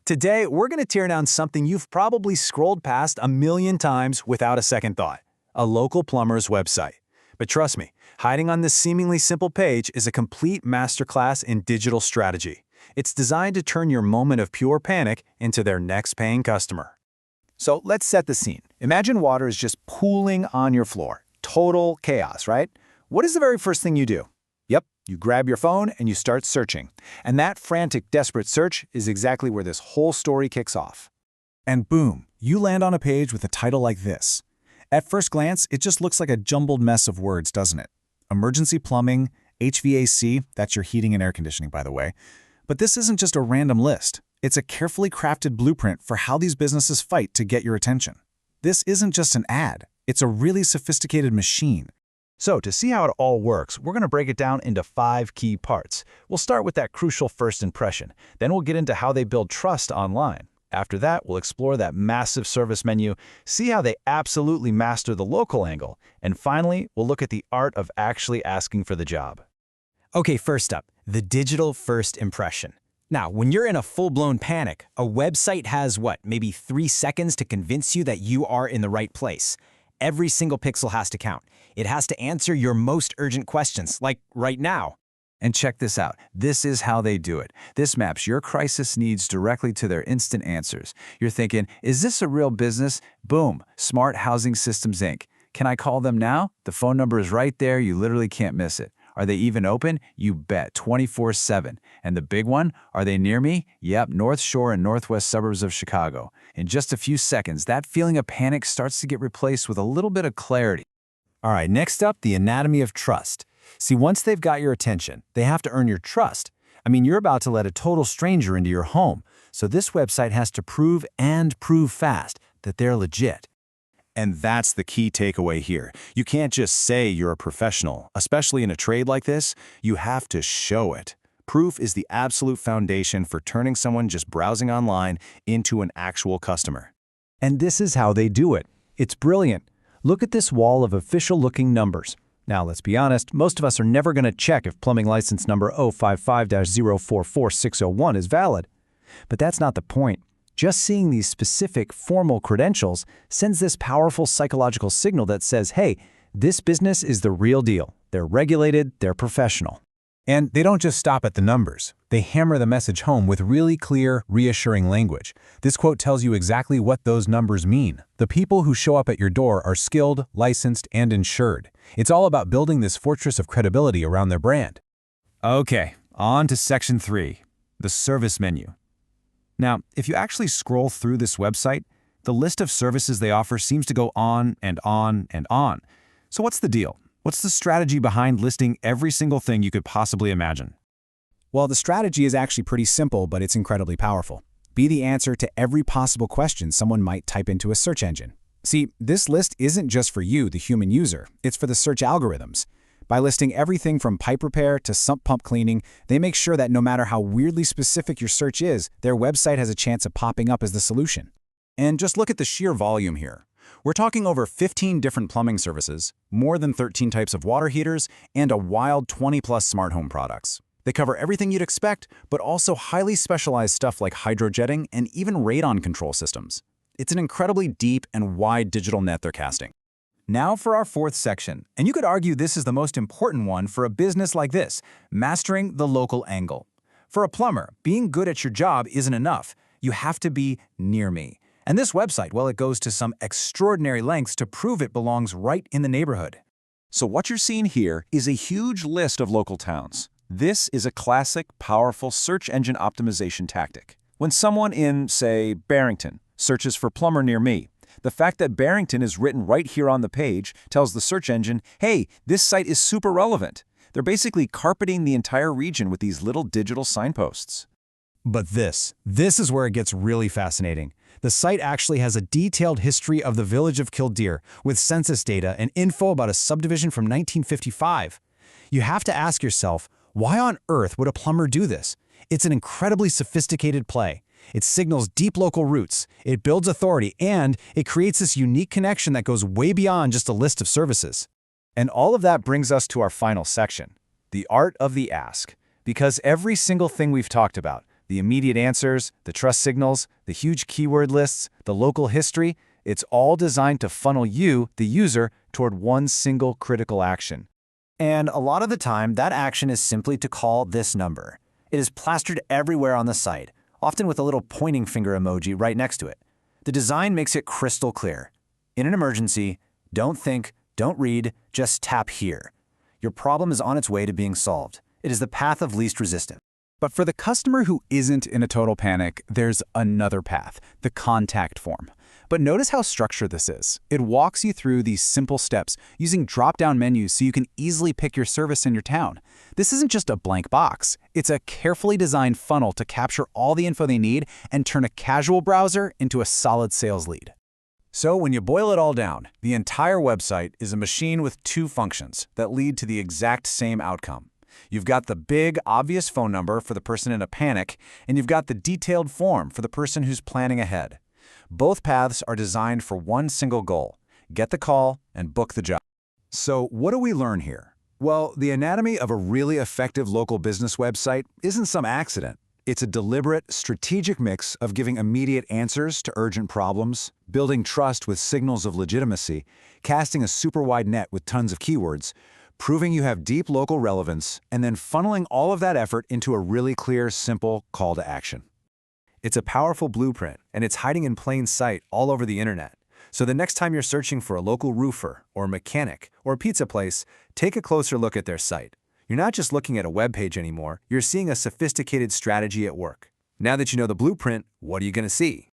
Today, we're going to tear down something you've probably scrolled past a million times without a second thought, a local plumber's website. But trust me, hiding on this seemingly simple page is a complete masterclass in digital strategy. It's designed to turn your moment of pure panic into their next paying customer. So let's set the scene. Imagine water is just pooling on your floor. Total chaos, right? What is the very first thing you do? Yep, you grab your phone and you start searching. And that frantic, desperate search is exactly where this whole story kicks off. And boom, you land on a page with a title like this. At first glance, it just looks like a jumbled mess of words, doesn't it? Emergency plumbing, HVAC, that's your heating and air conditioning, by the way. But this isn't just a random list. It's a carefully crafted blueprint for how these businesses fight to get your attention. This isn't just an ad. It's a really sophisticated machine. So to see how it all works, we're going to break it down into 5 key parts. We'll start with that crucial first impression. Then we'll get into how they build trust online. After that, we'll explore that massive service menu, see how they absolutely master the local angle. And finally, we'll look at the art of actually asking for the job. Okay, first up, the digital first impression. Now, when you're in a full-blown panic, a website has maybe 3 seconds to convince you that you are in the right place. Every single pixel has to count. It has to answer your most urgent questions, like right now. And check this out. This is how they do it. This maps your crisis needs directly to their instant answers. You're thinking, is this a real business? Boom, Smart Housing Systems, Inc. Can I call them now? The phone number is right there. You literally can't miss it. Are they even open? You bet, 24/7. And the big one, are they near me? Yep, North Shore and northwest suburbs of Chicago. In just a few seconds, that feeling of panic starts to get replaced with a little bit of clarity. All right, next up, the anatomy of trust. See, once they've got your attention, they have to earn your trust. I mean, you're about to let a total stranger into your home, so this website has to prove fast that they're legit. And that's the key takeaway here. You can't just say you're a professional, especially in a trade like this. You have to show it. Proof is the absolute foundation for turning someone just browsing online into an actual customer. And this is how they do it. It's brilliant. Look at this wall of official-looking numbers. Now, let's be honest, most of us are never going to check if plumbing license number 055-044601 is valid. But that's not the point. Just seeing these specific, formal credentials sends this powerful psychological signal that says, hey, this business is the real deal. They're regulated, they're professional. And they don't just stop at the numbers. They hammer the message home with really clear, reassuring language. This quote tells you exactly what those numbers mean. The people who show up at your door are skilled, licensed, and insured. It's all about building this fortress of credibility around their brand. Okay, on to section 3, the service menu. Now, if you actually scroll through this website, the list of services they offer seems to go on and on and on. So what's the deal? What's the strategy behind listing every single thing you could possibly imagine? Well, the strategy is actually pretty simple, but it's incredibly powerful. Be the answer to every possible question someone might type into a search engine. See, this list isn't just for you, the human user. It's for the search algorithms. By listing everything from pipe repair to sump pump cleaning, they make sure that no matter how weirdly specific your search is, their website has a chance of popping up as the solution. And just look at the sheer volume here. We're talking over 15 different plumbing services, more than 13 types of water heaters, and a wild 20+ smart home products. They cover everything you'd expect, but also highly specialized stuff like hydrojetting and even radon control systems. It's an incredibly deep and wide digital net they're casting. Now for our 4th section, and you could argue this is the most important one for a business like this, mastering the local angle. For a plumber, being good at your job isn't enough. You have to be near me. And this website, well, it goes to some extraordinary lengths to prove it belongs right in the neighborhood. So what you're seeing here is a huge list of local towns. This is a classic, powerful search engine optimization tactic. When someone in, say, Barrington searches for plumber near me, the fact that Barrington is written right here on the page tells the search engine, hey, this site is super relevant. They're basically carpeting the entire region with these little digital signposts. But this is where it gets really fascinating. The site actually has a detailed history of the village of Kildeer with census data and info about a subdivision from 1955. You have to ask yourself, why on earth would a plumber do this? It's an incredibly sophisticated play. It signals deep local roots, it builds authority, and it creates this unique connection that goes way beyond just a list of services. And all of that brings us to our final section, the art of the ask. Because every single thing we've talked about, The immediate answers, the trust signals, the huge keyword lists, the local history, it's all designed to funnel you, the user, toward one single critical action. And a lot of the time, that action is simply to call this number. It is plastered everywhere on the site, often with a little pointing finger emoji right next to it. The design makes it crystal clear. In an emergency, don't think, don't read, just tap here. Your problem is on its way to being solved. It is the path of least resistance. But for the customer who isn't in a total panic, there's another path, the contact form. But notice how structured this is. It walks you through these simple steps using drop-down menus so you can easily pick your service in your town. This isn't just a blank box. It's a carefully designed funnel to capture all the info they need and turn a casual browser into a solid sales lead. So when you boil it all down, the entire website is a machine with two functions that lead to the exact same outcome. You've got the big, obvious phone number for the person in a panic, and you've got the detailed form for the person who's planning ahead. Both paths are designed for one single goal: get the call and book the job. So what do we learn here? Well, the anatomy of a really effective local business website isn't some accident. It's a deliberate, strategic mix of giving immediate answers to urgent problems, building trust with signals of legitimacy, casting a super wide net with tons of keywords, proving you have deep local relevance, and then funneling all of that effort into a really clear, simple call to action. It's a powerful blueprint, and it's hiding in plain sight all over the internet. So the next time you're searching for a local roofer, or mechanic, or a pizza place, take a closer look at their site. You're not just looking at a web page anymore, you're seeing a sophisticated strategy at work. Now that you know the blueprint, what are you going to see?